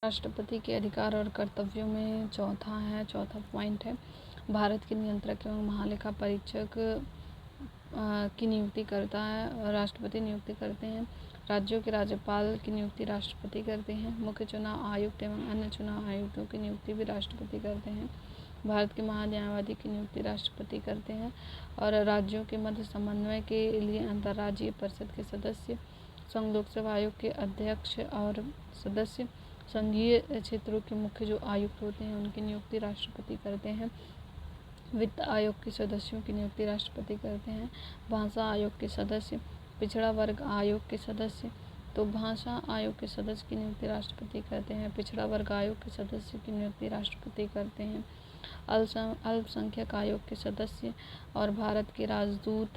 राष्ट्रपति के अधिकार और कर्तव्यों में चौथा पॉइंट है, भारत के नियंत्रक एवं महालेखा परीक्षक की नियुक्ति करता है, राष्ट्रपति नियुक्ति करते हैं। राज्यों के राज्यपाल की नियुक्ति राष्ट्रपति करते हैं। मुख्य चुनाव आयुक्त एवं अन्य चुनाव आयुक्तों की नियुक्ति भी राष्ट्रपति करते हैं। भारत के महान्यायवादी की नियुक्ति राष्ट्रपति करते हैं। और राज्यों के मध्य समन्वय के लिए अंतर्राज्यीय परिषद के सदस्य, संघ लोकसेवा आयोग के अध्यक्ष और सदस्य, संघीय क्षेत्रों के मुख्य जो आयुक्त होते हैं उनकी नियुक्ति राष्ट्रपति करते हैं। वित्त आयोग के सदस्यों की नियुक्ति राष्ट्रपति करते हैं। भाषा आयोग के सदस्य, पिछड़ा वर्ग आयोग के सदस्य, तो भाषा आयोग के सदस्य की नियुक्ति राष्ट्रपति करते हैं। पिछड़ा वर्ग आयोग के सदस्य की नियुक्ति राष्ट्रपति करते हैं। अल्पसंख्यक आयोग के सदस्य और भारत के राजदूत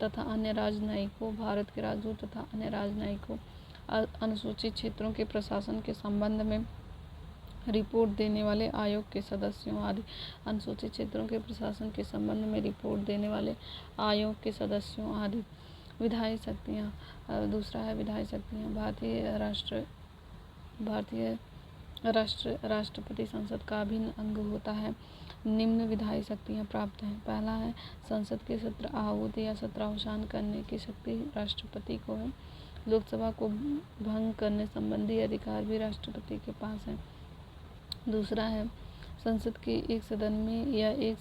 तथा अन्य राजनयिकों, अनुसूचित क्षेत्रों के प्रशासन के संबंध में रिपोर्ट देने वाले आयोग के सदस्यों आदि, अनुसूचित क्षेत्रों के प्रशासन के संबंध में रिपोर्ट देने वाले आयोग के सदस्यों आदि। विधायी शक्तियाँ, दूसरा है विधायी शक्तियाँ। राष्ट्रपति संसद का अभिन्न अंग होता है। निम्न विधायी शक्तियाँ प्राप्त हैं। पहला है, संसद के सत्र आहूत या सत्रावसान करने की शक्ति राष्ट्रपति को है। लोकसभा को भंग करने संबंधी अधिकार भी राष्ट्रपति के पास है। दूसरा है, संसद के एक सदन में या एक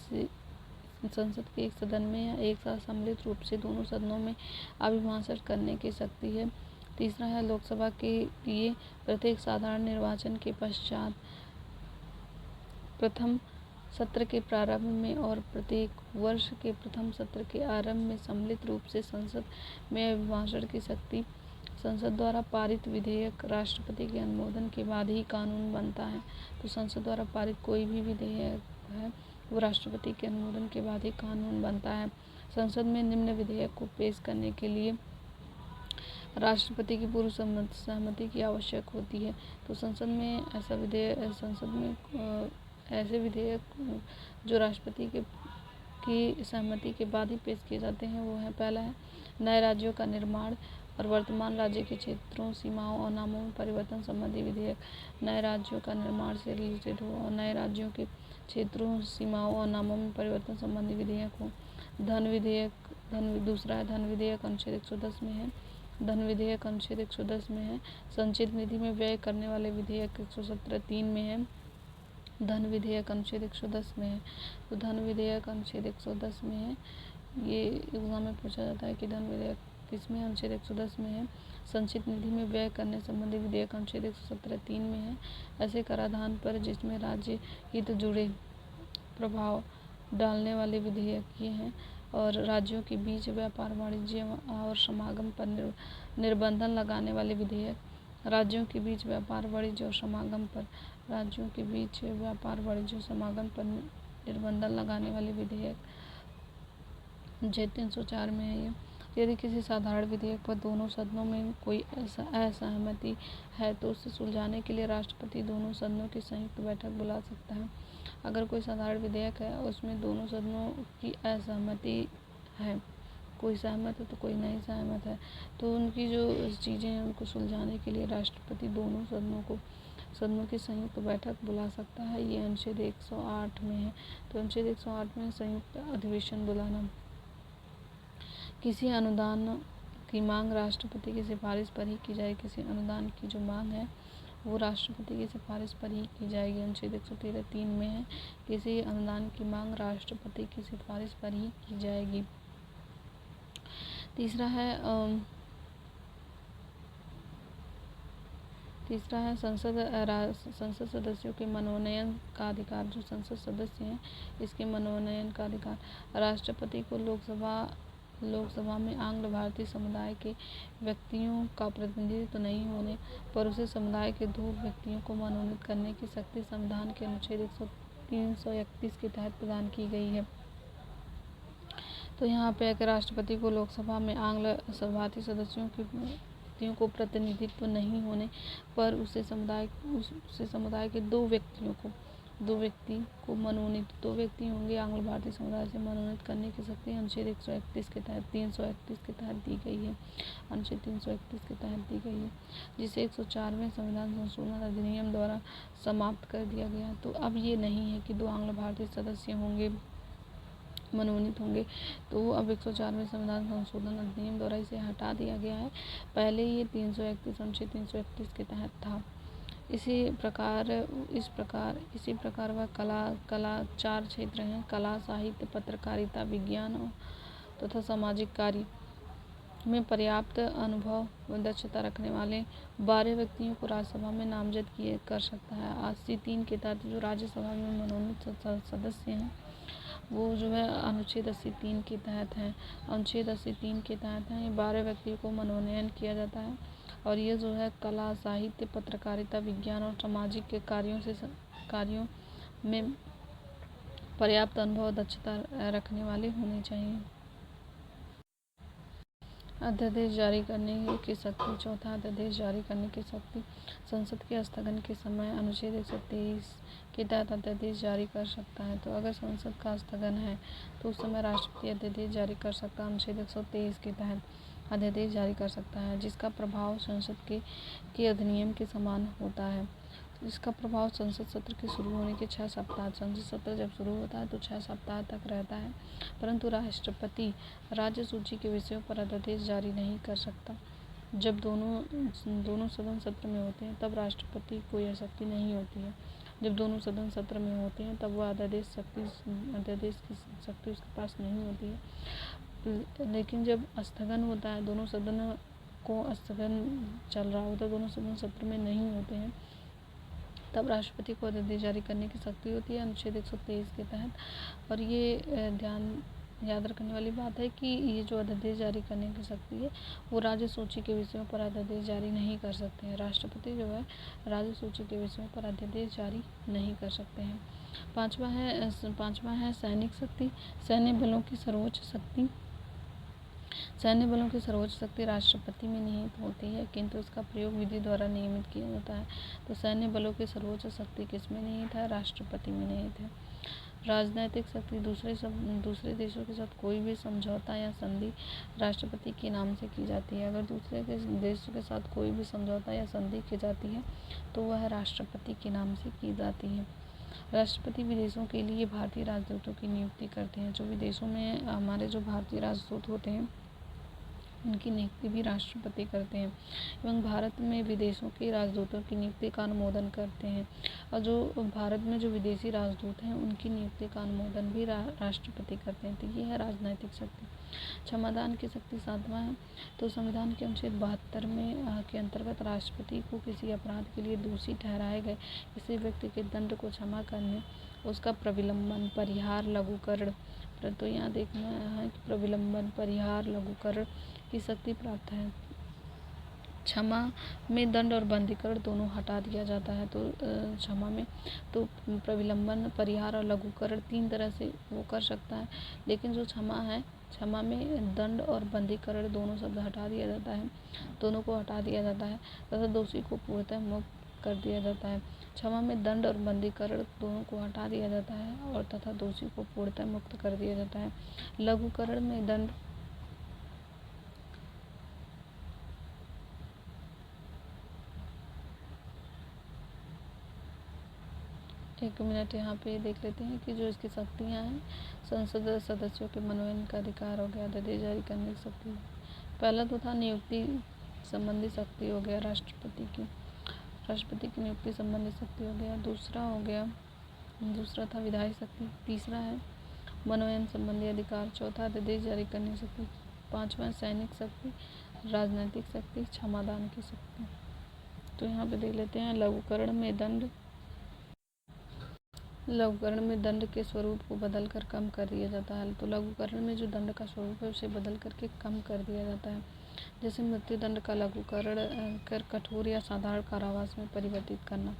साथ सम्मिलित रूप से दोनों सदनों में अभिभाषण करने की शक्ति है। तीसरा है, लोकसभा के लिए प्रत्येक साधारण निर्वाचन के पश्चात प्रथम सत्र के प्रारंभ में और प्रत्येक वर्ष के प्रथम सत्र के आरंभ में सम्मिलित रूप से संसद में अभिभाषण की शक्ति। संसद द्वारा पारित विधेयक राष्ट्रपति के अनुमोदन के बाद ही कानून बनता है। तो संसद द्वारा पारित कोई भी विधेयक है वो राष्ट्रपति के अनुमोदन के बाद ही कानून बनता है। संसद में निम्न विधेयक को पेश करने के लिए राष्ट्रपति की पूर्व सहमति की आवश्यक होती है। तो संसद में ऐसे विधेयक जो राष्ट्रपति की सहमति के बाद ही पेश किए जाते हैं वो है, पहला है नए राज्यों का निर्माण और वर्तमान राज्य के क्षेत्रों, सीमाओं और नामों में परिवर्तन संबंधी विधेयक नए राज्यों का निर्माण से रिलेटेड हो और नए राज्यों के क्षेत्रों, सीमाओं और नामों में परिवर्तन संबंधी विधेयक हो। दूसरा है धन विधेयक, अनुच्छेद 110 में है। धन विधेयक अनुच्छेद 110 में है। संचित निधि में व्यय करने वाले विधेयक 117(3) में है। धन विधेयक अनुच्छेद 110 में है। तो धन विधेयक अनुच्छेद 110 में है। ये एग्जाम में पूछा जाता है कि धन विधेयक किसमें, अनुच्छेद 110 में है। संचित निधि में व्यय करने संबंधी विधेयक अनुच्छेद 117(3) में है। ऐसे कराधान पर जिसमें राज्य हित जुड़े प्रभाव डालने वाले विधेयक ये हैं। और राज्यों के बीच व्यापार, वाणिज्य और समागम पर निर्बंधन लगाने वाले विधेयक, राज्यों के बीच व्यापार, वाणिज्य और समागम पर निर्बंधन लगाने वाले विधेयक जे 304 में है। ये यदि किसी साधारण विधेयक पर दोनों सदनों में कोई असहमति है तो उसे सुलझाने के लिए राष्ट्रपति दोनों सदनों की संयुक्त बैठक बुला सकता है। अगर कोई साधारण विधेयक है उसमें दोनों सदनों की असहमति है, कोई सहमत है तो कोई नहीं सहमत है, तो उनकी जो चीज़ें हैं उनको सुलझाने के लिए राष्ट्रपति दोनों सदनों की संयुक्त बैठक बुला सकता है। ये अनुच्छेद 108 में है। तो अनुच्छेद 108 में संयुक्त अधिवेशन बुलाना। किसी अनुदान की मांग राष्ट्रपति की सिफारिश पर ही की जाए। किसी अनुदान की जो मांग है वो राष्ट्रपति की सिफारिश पर ही की जाएगी। अनुच्छेद 113(3) में है, किसी अनुदान की मांग राष्ट्रपति की सिफारिश पर ही की जाएगी। तीसरा है संसद सदस्यों के मनोनयन का अधिकार। जो संसद सदस्य हैं इसके मनोनयन का अधिकार। राष्ट्रपति को लोकसभा में आंग्ल भारतीय समुदाय के व्यक्तियों का प्रतिनिधित्व नहीं होने पर उसे समुदाय के 2 व्यक्तियों को मनोनीत करने की शक्ति संविधान के अनुच्छेद 331 के तहत प्रदान की गई है। तो यहाँ पे अगर राष्ट्रपति को लोकसभा में आंग्ल भारतीय सदस्यों को प्रतिनिधित्व नहीं होने पर उसे समुदाय के 2 व्यक्तियों को दो व्यक्ति होंगे आंग्ल भारतीय समुदाय से मनोनीत करने की शक्ति अनुच्छेद 131 के तहत 331 के तहत दी गई है। अनुच्छेद 331 के तहत दी गई है, जिसे 104वें संविधान संशोधन अधिनियम द्वारा समाप्त कर दिया गया। तो अब ये नहीं है कि दो आंग्ल भारतीय सदस्य होंगे मनोनीत होंगे, तो अब 104वें संविधान संशोधन अधिनियम द्वारा इसे हटा दिया गया है। पहले ये 331 अनुच्छेद 331 के तहत था। इसी प्रकार वह कला 4 क्षेत्र हैं: कला, साहित्य, पत्रकारिता, विज्ञान तथा सामाजिक कार्य में पर्याप्त अनुभव व दक्षता रखने वाले 12 व्यक्तियों को राज्यसभा में नामजद कर सकता है। 80(3) के तहत जो राज्यसभा में मनोनीत सदस्य हैं वो जो है अनुच्छेद 83 के तहत हैं। अनुच्छेद 83 के तहत हैं, ये 12 व्यक्तियों को मनोनयन किया जाता है और ये जो है कला, साहित्य, पत्रकारिता, विज्ञान और सामाजिक के कार्यों में पर्याप्त अनुभव दक्षता रखने वाले होने चाहिए। अध्यादेश जारी करने की शक्ति। चौथा, अध्यादेश जारी करने की शक्ति। संसद के स्थगन के समय अनुच्छेद 123 के तहत अध्यादेश जारी कर सकता है। तो अगर संसद का स्थगन है तो उस समय राष्ट्रपति अध्यादेश जारी कर सकता है। अनुच्छेद 123 के तहत अध्यादेश जारी कर सकता है, जिसका प्रभाव संसद के अधिनियम के समान होता है। इसका प्रभाव संसद सत्र के शुरू होने के 6 सप्ताह, संसद सत्र जब शुरू होता है तो 6 सप्ताह तक रहता है, परंतु राष्ट्रपति राज्य सूची के विषयों पर अध्यादेश जारी नहीं कर सकता। जब दोनों सदन सत्र में होते हैं तब राष्ट्रपति को यह शक्ति नहीं होती है। जब दोनों सदन सत्र में होते हैं तब वह अध्यादेश की शक्ति उसके पास नहीं होती है। लेकिन जब स्थगन होता है, दोनों सदनों को स्थगन चल रहा होता है, दोनों सदन सत्र में नहीं होते हैं, तब राष्ट्रपति को अध्यादेश जारी करने की शक्ति होती है अनुच्छेद 123 के तहत। और ये याद रखने वाली बात है कि ये जो अध्यादेश जारी करने की शक्ति है वो राज्य सूची के विषयों पर अध्यादेश जारी नहीं कर सकते हैं। राष्ट्रपति जो है राज्य सूची के विषयों पर अध्यादेश जारी नहीं कर सकते हैं। पांचवा है सैनिक शक्ति। सैन्य बलों की सर्वोच्च शक्ति राष्ट्रपति में निहित होती है, किंतु इसका प्रयोग विधि द्वारा नियमित किया जाता है। तो सैन्य बलों की सर्वोच्च शक्ति किसमें निहित है? राष्ट्रपति में निहित है। राजनैतिक शक्ति। दूसरे देशों के साथ कोई भी समझौता या संधि राष्ट्रपति के नाम से की जाती है। अगर दूसरे देश के साथ कोई भी समझौता या संधि की जाती है तो वह राष्ट्रपति के नाम से की जाती है। राष्ट्रपति विदेशों के लिए भारतीय राजदूतों की नियुक्ति करते हैं। जो विदेशों में हमारे जो भारतीय राजदूत होते हैं उनकी नियुक्ति भी राष्ट्रपति करते हैं एवं भारत में विदेशों के राजदूतों की नियुक्ति का अनुमोदन करते हैं। और जो भारत में जो विदेशी राजदूत हैं उनकी नियुक्ति का अनुमोदन भी राष्ट्रपति करते हैं। तो ये है राजनैतिक शक्ति। क्षमादान की शक्ति। 7वां है, तो संविधान के अनुच्छेद 72 में के अंतर्गत राष्ट्रपति को किसी अपराध के लिए दोषी ठहराए गए किसी व्यक्ति के दंड को क्षमा करने, उसका प्रविलंबन, परिहार, लघुकरण, तो यहाँ देखना है कि प्रविलंबन, परिहार, लघुकरण की शक्ति प्राप्त है। क्षमा में दंड और बंधीकरण दोनों हटा दिया जाता है। तो क्षमा में तो प्रविलंबन, परिहार और लघुकरण 3 तरह से वो कर सकता है, लेकिन जो क्षमा में दंड और बंधीकरण दोनों शब्द हटा दिया जाता है, दोनों को हटा दिया जाता है तथा दोषी को पूर्णतः मुक्त कर दिया जाता है। क्षमा में दंड और बंधीकरण दोनों को हटा दिया जाता है और तथा दोषी को पूर्णतः मुक्त कर दिया जाता है। लघुकरण में दंड एक मिनट यहाँ पे देख लेते हैं कि जो इसकी शक्तियाँ हैं। संसद सदस्यों के मनोनयन का अधिकार हो गया, अध्यादेश जारी करने की शक्ति। पहला तो था नियुक्ति संबंधी शक्ति हो गया राष्ट्रपति की नियुक्ति संबंधी शक्ति हो गया। दूसरा था विधायी शक्ति। तीसरा है मनोनयन संबंधी अधिकार। चौथा अध्यादेश जारी करने की शक्ति। 5वां सैनिक शक्ति, राजनैतिक शक्ति, क्षमादान की शक्ति। तो यहाँ पे देख लेते हैं लघुकरण में दंड के स्वरूप को बदलकर कम कर दिया जाता है। तो लघुकरण में जो दंड का स्वरूप है उसे बदल करके कम कर दिया जाता है। जैसे मृत्युदंड का लघुकरण कर कठोर या साधारण कारावास में परिवर्तित करना।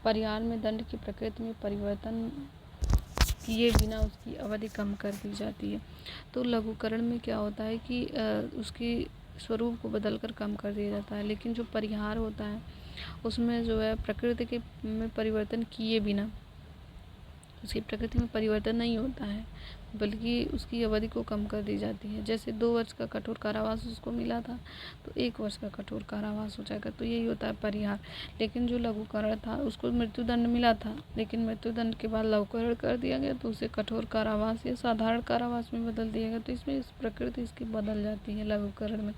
परिहार में दंड की प्रकृति में परिवर्तन किए बिना उसकी अवधि कम कर दी जाती है। तो लघुकरण में क्या होता है कि उसकी स्वरूप को बदलकर कम कर दिया जाता है, लेकिन जो परिहार होता है उसमें जो है प्रकृति के में परिवर्तन किए बिना उसकी प्रकृति में परिवर्तन नहीं होता है, बल्कि उसकी अवधि को कम कर दी जाती है। जैसे 2 वर्ष का कठोर कारावास उसको मिला था, तो 1 वर्ष का कठोर कारावास हो जाएगा, तो यही होता है परिहार। लेकिन जो लघुकरण था उसको मृत्युदंड मिला था, लेकिन मृत्युदंड के बाद लघुकरण कर दिया गया, तो उसे कठोर कारावास या साधारण कारावास में बदल दिया गया। तो इसमें इस प्रकृति इसकी बदल जाती है लघुकरण में,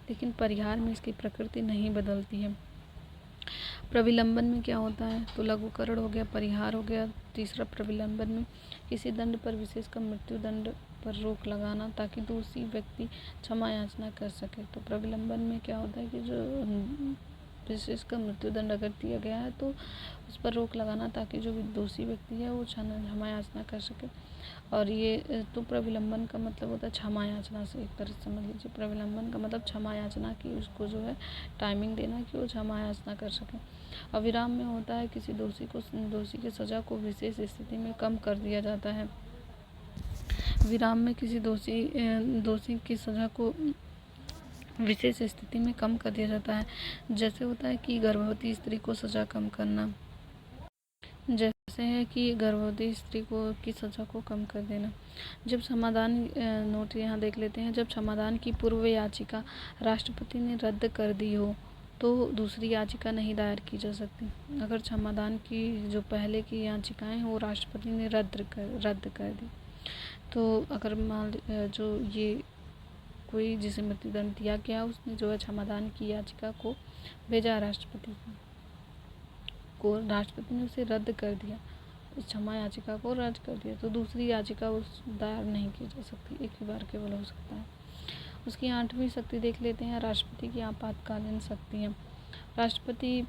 लेकिन परिहार में इसकी प्रकृति नहीं बदलती है। प्रविलंबन में क्या होता है, तो लघुकरण हो गया, परिहार हो गया। तीसरा प्रविलंबन में किसी दंड पर, विशेषकर मृत्यु दंड पर रोक लगाना, ताकि दोषी व्यक्ति क्षमा याचना कर सके। तो प्रविलंबन में क्या होता है कि जो विशेषकर मृत्यु दंड अगर दिया गया है तो उस पर रोक लगाना, ताकि जो भी दोषी व्यक्ति है वो क्षमा याचना कर सके। और ये तो प्रविलंबन का मतलब होता है क्षमा याचना से, एक तरह से समझ लीजिए। प्रविलंबन का मतलब क्षमा याचना की, उसको जो है टाइमिंग देना कि वो क्षमा याचना कर सके। अविराम में होता है किसी दोषी की सज़ा को विशेष स्थिति में कम कर दिया जाता है। विराम में किसी दोषी की सज़ा को विशेष स्थिति में कम कर दिया जाता है। जैसे होता है कि गर्भवती स्त्री को सज़ा कम करना, जैसे है कि गर्भवती स्त्री को की सज़ा को कम कर देना। जब समाधान नोट यहाँ देख लेते हैं। जब समाधान की पूर्व याचिका राष्ट्रपति ने रद्द कर दी हो तो दूसरी याचिका नहीं दायर की जा सकती। अगर समाधान की जो पहले की याचिकाएं हैं वो राष्ट्रपति ने रद्द कर दी, तो अगर मान जो ये कोई जिसे मृत्युदंड दिया गया उसने जो है समाधान की याचिका को भेजा राष्ट्रपति को, राष्ट्रपति ने उसे रद्द कर दिया, उस क्षमा याचिका को रद्द कर दिया, तो दूसरी याचिका उस दायर नहीं की जा सकती, एक ही बार केवल हो सकता है। उसकी 8वीं शक्ति देख लेते हैं, राष्ट्रपति की आपातकालीन शक्तियाँ। राष्ट्रपति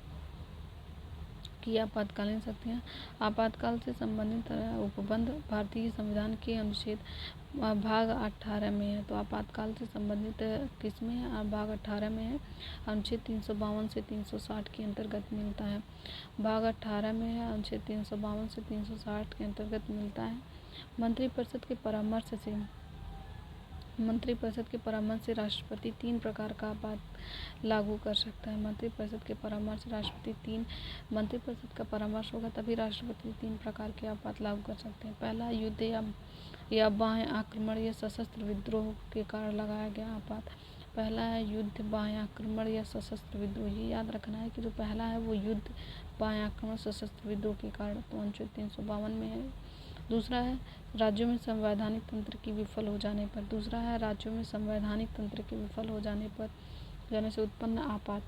की आपातकालीन शक्तियाँ आपातकाल से संबंधित उपबंध भारतीय संविधान के अनुच्छेद भाग 18 में है। तो आपातकाल से संबंधित किसमें है, भाग 18 में है, अनुच्छेद 352 से 360 के अंतर्गत मिलता है। भाग 18 में है, अनुच्छेद 352 से 360 के अंतर्गत मिलता है। मंत्रिपरिषद के परामर्श से राष्ट्रपति 3 प्रकार का आपात लागू कर सकता है। मंत्रिपरिषद के परामर्श मंत्रिपरिषद का परामर्श होगा तभी राष्ट्रपति 3 प्रकार के आपात लागू कर सकते हैं। पहला, युद्ध या बाह्य आक्रमण या सशस्त्र विद्रोह के कारण लगाया गया आपात। पहला है युद्ध, बाह्य आक्रमण या सशस्त्र विद्रोह। ये याद रखना है कि जो पहला है वो युद्ध, बाह्य आक्रमण, सशस्त्र विद्रोह के कारण, तो अनुच्छेद 352 में है। दूसरा है राज्यों में संवैधानिक तंत्र की विफल हो जाने पर। जाने से उत्पन्न आपात।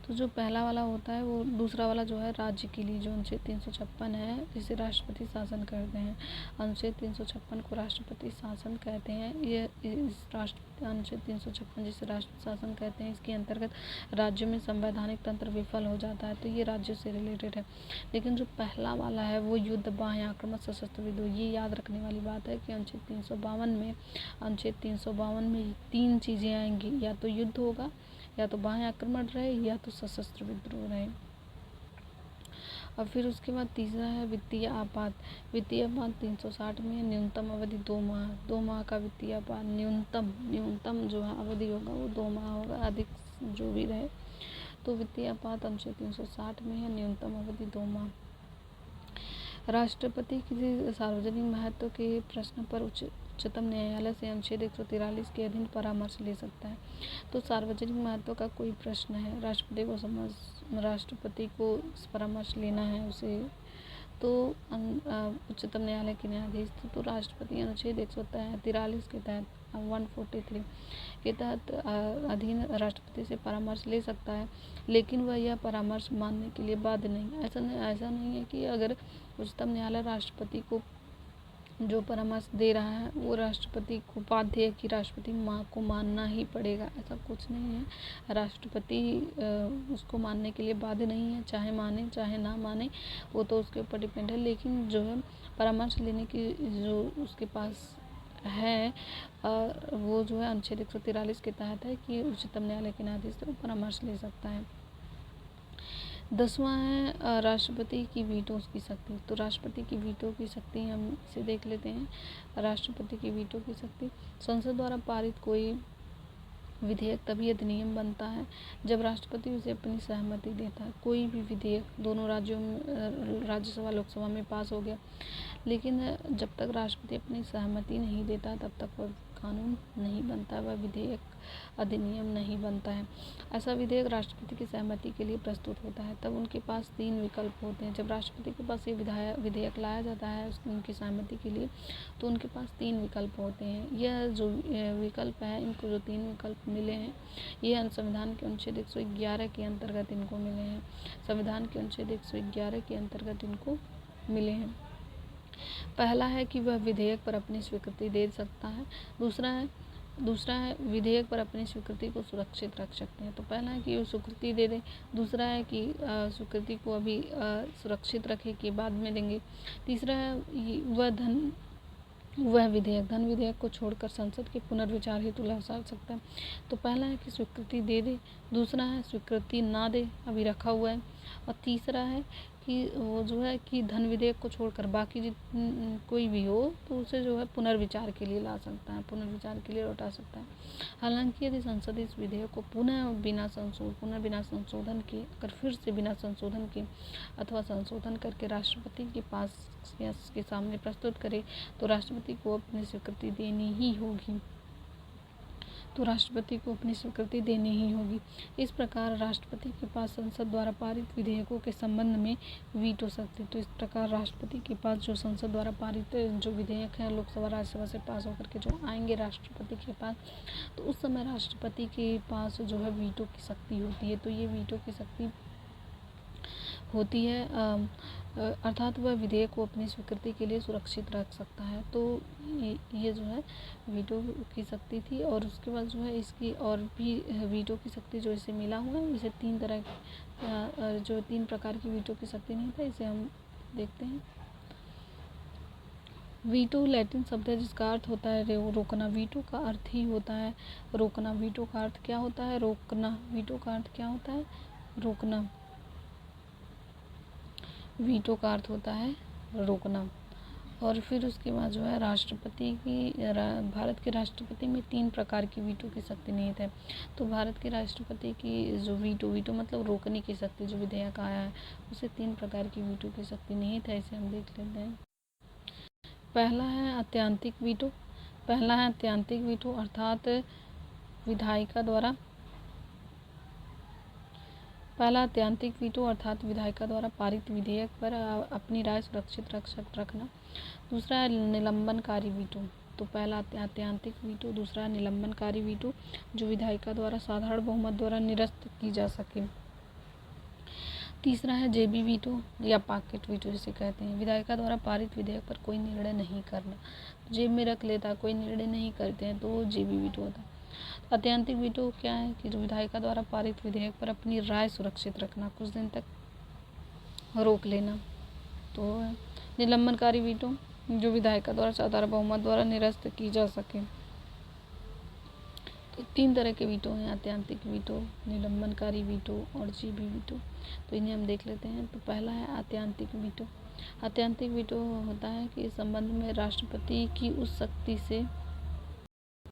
तो जो पहला वाला होता है वो दूसरा वाला जो है राज्य के लिए, जो अनुच्छेद 356 है, जिसे राष्ट्रपति शासन कहते हैं। अनुच्छेद 356 को राष्ट्रपति शासन कहते हैं। ये अनुच्छेद 356 जिसे राष्ट्रपति शासन कहते हैं, इसके अंतर्गत राज्यों में संवैधानिक तंत्र विफल हो जाता है, तो ये राज्यों से रिलेटेड है। लेकिन जो पहला वाला है वो युद्ध, बाह्य आक्रमण, सशस्त्र विद्रोह, ये याद रखने वाली बात है कि अनुच्छेद 352 में 3 चीज़ें आएंगी, या तो युद्ध होगा, या तो बाह्य आक्रमण रहे, या तो सशस्त्र विद्रोह रहे। और फिर उसके बाद तीसरा है वित्तीय आपात। वित्तीय आपात 360 में न्यूनतम अवधि 2 माह। 2 माह का वित्तीय आपात न्यूनतम जो है अवधि होगा वो 2 माह होगा, अधिक जो भी रहे। तो वित्तीय आपात अनुच्छेद 360 में है, न्यूनतम अवधि 2 माह। राष्ट्रपति किसी सार्वजनिक महत्व के प्रश्न पर उच्चतम न्यायालय से अनुच्छेद 143 के अधीन परामर्श ले सकता है। तो सार्वजनिक महत्व का कोई प्रश्न है, राष्ट्रपति को परामर्श लेना है उसे, तो उच्चतम न्यायालय के न्यायाधीश तो राष्ट्रपति अनुच्छेद 143 के तहत 143 के तहत अधीन राष्ट्रपति से परामर्श ले सकता है, लेकिन वह यह परामर्श मानने के लिए बाध्य नहीं। ऐसा नहीं है कि अगर उच्चतम न्यायालय राष्ट्रपति को जो परामर्श दे रहा है वो राष्ट्रपति को बाध्य है कि राष्ट्रपति को मानना ही पड़ेगा, ऐसा कुछ नहीं है। राष्ट्रपति उसको मानने के लिए बाध्य नहीं है, चाहे माने चाहे ना माने, वो तो उसके ऊपर डिपेंड है। लेकिन जो है परामर्श लेने की जो उसके पास है वो जो है अनुच्छेद 143 के तहत है कि उच्चतम न्यायालय के न्यायाधीश से वो परामर्श ले सकता है। 10वां है राष्ट्रपति की वीटो की शक्ति। तो राष्ट्रपति की वीटो की शक्ति हम इसे देख लेते हैं। राष्ट्रपति की वीटो की शक्ति, संसद द्वारा पारित कोई विधेयक तभी अधिनियम बनता है जब राष्ट्रपति उसे अपनी सहमति देता है। कोई भी विधेयक दोनों राज्यों में राज्यसभा लोकसभा में पास हो गया, लेकिन जब तक राष्ट्रपति अपनी सहमति नहीं देता तब तक वह कानून नहीं बनता, वह विधेयक अधिनियम नहीं बनता है। ऐसा विधेयक राष्ट्रपति की सहमति के लिए प्रस्तुत होता है, तब उनके पास 3 विकल्प होते हैं। जब राष्ट्रपति के पास ये विधेयक लाया जाता है उनकी सहमति के लिए, तो उनके पास 3 विकल्प होते हैं। यह जो विकल्प है, इनको जो 3 विकल्प मिले हैं, ये संविधान के अनुच्छेद 111 के अंतर्गत इनको मिले हैं। संविधान के अनुच्छेद 111 के अंतर्गत इनको मिले हैं। पहला है कि वह विधेयक पर अपनी स्वीकृति दे सकता है। दूसरा है विधेयक पर अपनी स्वीकृति को सुरक्षित रख सकते हैं। तो पहला है कि वो स्वीकृति दे दें। दूसरा है कि स्वीकृति को अभी सुरक्षित रखें कि बाद में देंगे। तीसरा है वह धन विधेयक को छोड़कर संसद के पुनर्विचार हेतु ला सकता है। तो पहला है कि स्वीकृति दे दे, दूसरा है स्वीकृति ना दे, अभी रखा हुआ है, और तीसरा है कि वो जो है कि धन विधेयक को छोड़कर बाकी कोई भी हो तो उसे जो है पुनर्विचार के लिए ला सकता है, पुनर्विचार के लिए लौटा सकता है। हालांकि यदि संसद इस विधेयक को पुनः बिना संशोधन के अगर फिर से बिना संशोधन के अथवा संशोधन करके राष्ट्रपति के पास या के सामने प्रस्तुत करे तो राष्ट्रपति को अपनी स्वीकृति देनी ही होगी। इस प्रकार राष्ट्रपति के पास संसद द्वारा पारित विधेयकों के संबंध में वीटो शक्ति। तो इस प्रकार राष्ट्रपति के पास जो संसद द्वारा पारित जो विधेयक हैं लोकसभा राज्यसभा से पास होकर के जो आएंगे राष्ट्रपति के पास, तो उस समय राष्ट्रपति के पास जो है वीटो की शक्ति होती है। तो ये वीटो की शक्ति होती है, अर्थात वह विधेयक को अपनी स्वीकृति के लिए सुरक्षित रख सकता है। तो ये जो है वीटो की शक्ति थी। और उसके बाद जो है इसकी और भी वीटो की शक्ति जो इसे मिला हुआ है, इसे 3 प्रकार की वीटो की शक्ति नहीं था, इसे हम देखते हैं। वीटो लैटिन शब्द है जिसका अर्थ होता है रोकना। वीटो का अर्थ ही होता है रोकना। वीटो का अर्थ क्या होता है? रोकना। वीटो का अर्थ क्या होता है? रोकना। वीटो का अर्थ होता है रोकना। और फिर उसके बाद जो है भारत के राष्ट्रपति में 3 प्रकार की वीटो की शक्ति निहित है। तो भारत के राष्ट्रपति की जो वीटो मतलब रोकने की शक्ति जो विधेयक आया है उसे 3 प्रकार की वीटो की शक्ति निहित है। इसे हम देख लेते हैं। पहला है अत्यंतिक वीटो अर्थात विधायिका द्वारा पारित विधेयक पर अपनी राय सुरक्षित रखना। दूसरा है निलंबनकारी वीटो। तो पहला अत्यंतिक वीटो, दूसरा निलंबनकारी वीटो जो विधायिका द्वारा साधारण बहुमत द्वारा निरस्त की जा सके। तीसरा है जेबी वीटो या पॉकेट वीटो जिसे कहते हैं। विधायिका द्वारा पारित विधेयक पर कोई निर्णय नहीं करना, जेब में रख लेता, कोई निर्णय नहीं करते हैं, तो वो जेबी वीटो होता है। अत्यंतिक वीटो क्या है कि जो विधायिका द्वारा पारित विधेयक पर अपनी राय सुरक्षित रखना, कुछ दिन तक रोक लेना। तो निलंबनकारी वीटो जो विधायिका द्वारा साधारण बहुमत द्वारा निरस्त की जा सके। तो 3 तरह के वीटो हैं, अत्यंतिक वीटो, निलंबनकारी वीटो और जेबी वीटो। तो इन्हें हम देख लेते हैं। तो पहला है अत्यंतिक वीटो। अत्यंतिक वीटो होता है कि इस संबंध में राष्ट्रपति की उस शक्ति से